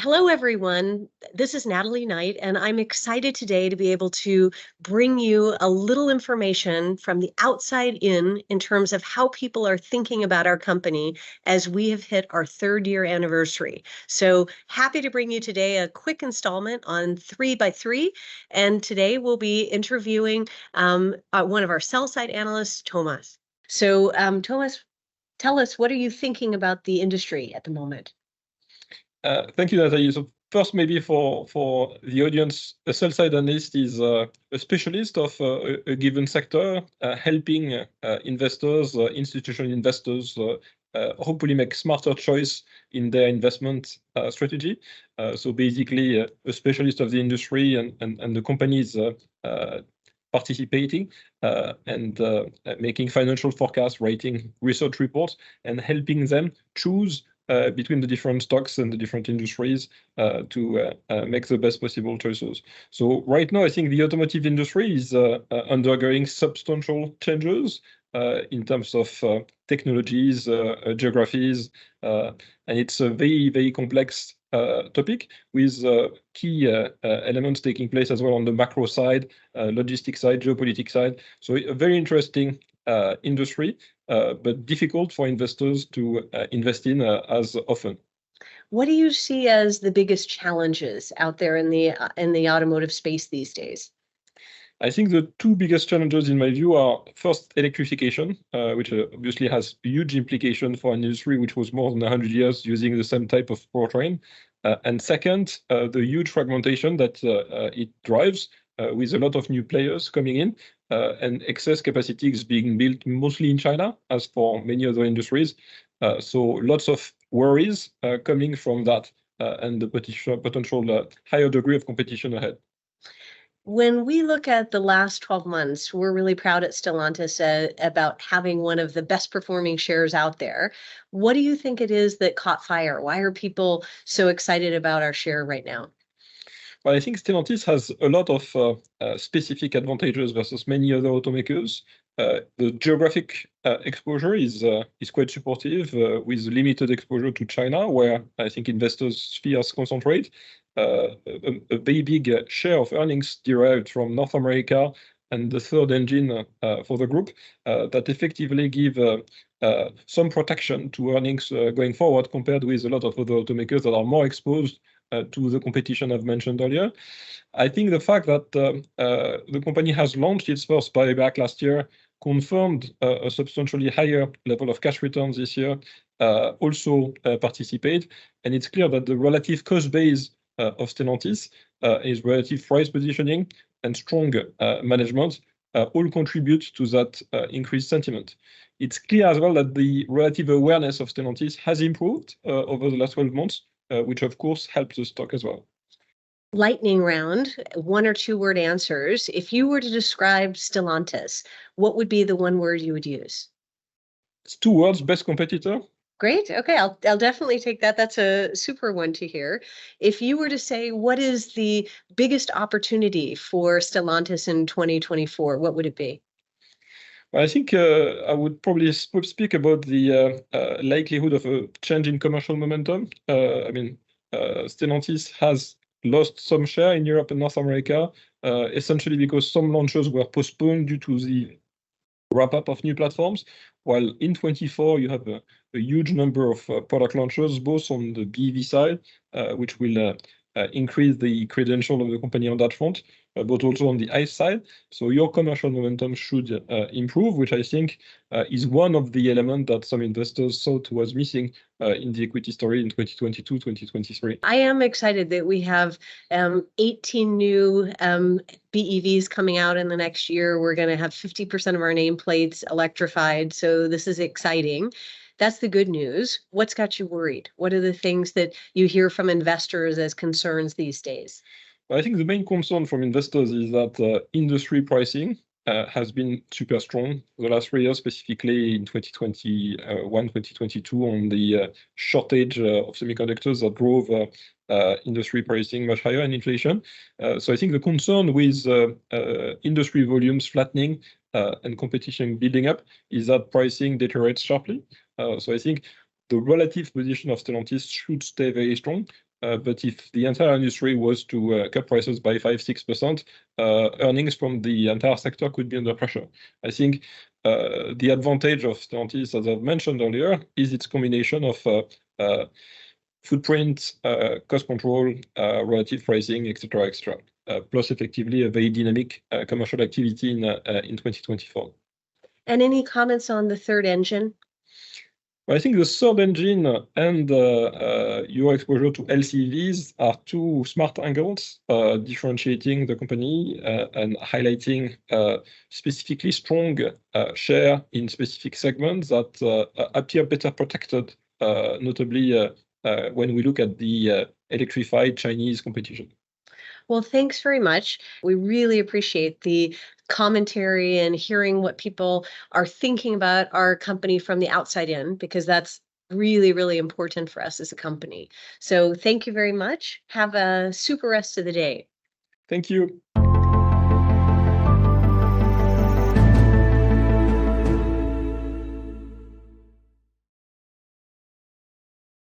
Hello, everyone. This is Natalie Knight, and I'm excited today to be able to bring you a little information from the outside in terms of how people are thinking about our company as we have hit our 3rd-year anniversary. So happy to bring you today a quick installment on 3x3, and today we'll be interviewing one of our sell-side analysts, Thomas. So Thomas, tell us, what are you thinking about the industry at the moment? Thank you, Natalie. So first, maybe for the audience, a sell-side analyst is a specialist of a given sector, helping investors, institutional investors, hopefully make smarter choice in their investment strategy. So basically, a specialist of the industry and the companies participating and making financial forecasts, writing research reports, and helping them choose between the different stocks and the different industries to make the best possible choices. So right now, I think the automotive industry is undergoing substantial changes in terms of technologies, geographies, and it's a very, very complex topic with key elements taking place as well on the macro side, logistics side, geopolitics side. So a very interesting industry, but difficult for investors to invest in as often. What do you see as the biggest challenges out there in the automotive space these days? I think the two biggest challenges, in my view, are first electrification, which obviously has huge implication for an industry which was more than 100 years using the same type of powertrain. And second, the huge fragmentation that it drives with a lot of new players coming in and excess capacity is being built mostly in China, as for many other industries. So lots of worries coming from that and the potential higher degree of competition ahead. When we look at the last 12 months, we're really proud at Stellantis about having one of the best performing shares out there. What do you think it is that caught fire? Why are people so excited about our share right now? Well, I think Stellantis has a lot of specific advantages versus many other automakers. The geographic exposure is quite supportive, with limited exposure to China, where I think investors' fears concentrate. A very big share of earnings derived from North America and the third engine for the group that effectively give some protection to earnings going forward compared with a lot of other automakers that are more exposed to the competition I've mentioned earlier. I think the fact that the company has launched its first buyback last year confirmed a substantially higher level of cash returns this year also participate. And it's clear that the relative cost base of Stellantis is relative price positioning and strong management all contribute to that increased sentiment. It's clear as well that the relative awareness of Stellantis has improved over the last 12 months, which of course helps the stock as well. Lightning round, 1 or 2 word answers. If you were to describe Stellantis, what would be the one word you would use? It's 2 words: best competitor. Great. Okay, I'll definitely take that. That's a super one to hear. If you were to say, what is the biggest opportunity for Stellantis in 2024, what would it be? Well, I think I would probably speak about the likelihood of a change in commercial momentum. Stellantis has lost some share in Europe and North America, essentially because some launches were postponed due to the wrap-up of new platforms, while in 24 you have a huge number of product launches, both on the BEV side, which will increase the credential of the company on that front, but also on the ICE side. So your commercial momentum should improve, which I think is one of the elements that some investors thought was missing in the equity story in 2022, 2023. I am excited that we have 18 new BEVs coming out in the next year. We're going to have 50% of our nameplates electrified. So this is exciting. That's the good news. What's got you worried? What are the things that you hear from investors as concerns these days? Well, I think the main concern from investors is that industry pricing has been super strong the last 3 years, specifically in 2021, 2022, on the shortage of semiconductors that drove industry pricing much higher in inflation. So I think the concern with industry volumes flattening and competition building up is that pricing deteriorates sharply. So I think the relative position of Stellantis should stay very strong. but if the entire industry was to cut prices by 5-6%, earnings from the entire sector could be under pressure. I think the advantage of Stellantis, as I've mentioned earlier, is its combination of footprint, cost control, relative pricing, etc., etc. Plus effectively a very dynamic commercial activity in 2024. And any comments on the third engine? I think the third engine and your exposure to LCVs are two smart angles, differentiating the company and highlighting specifically strong share in specific segments that appear better protected, notably when we look at the electrified Chinese competition. Well, thanks very much. We really appreciate the commentary and hearing what people are thinking about our company from the outside in, because that's really, really important for us as a company. So thank you very much. Have a super rest of the day. Thank you.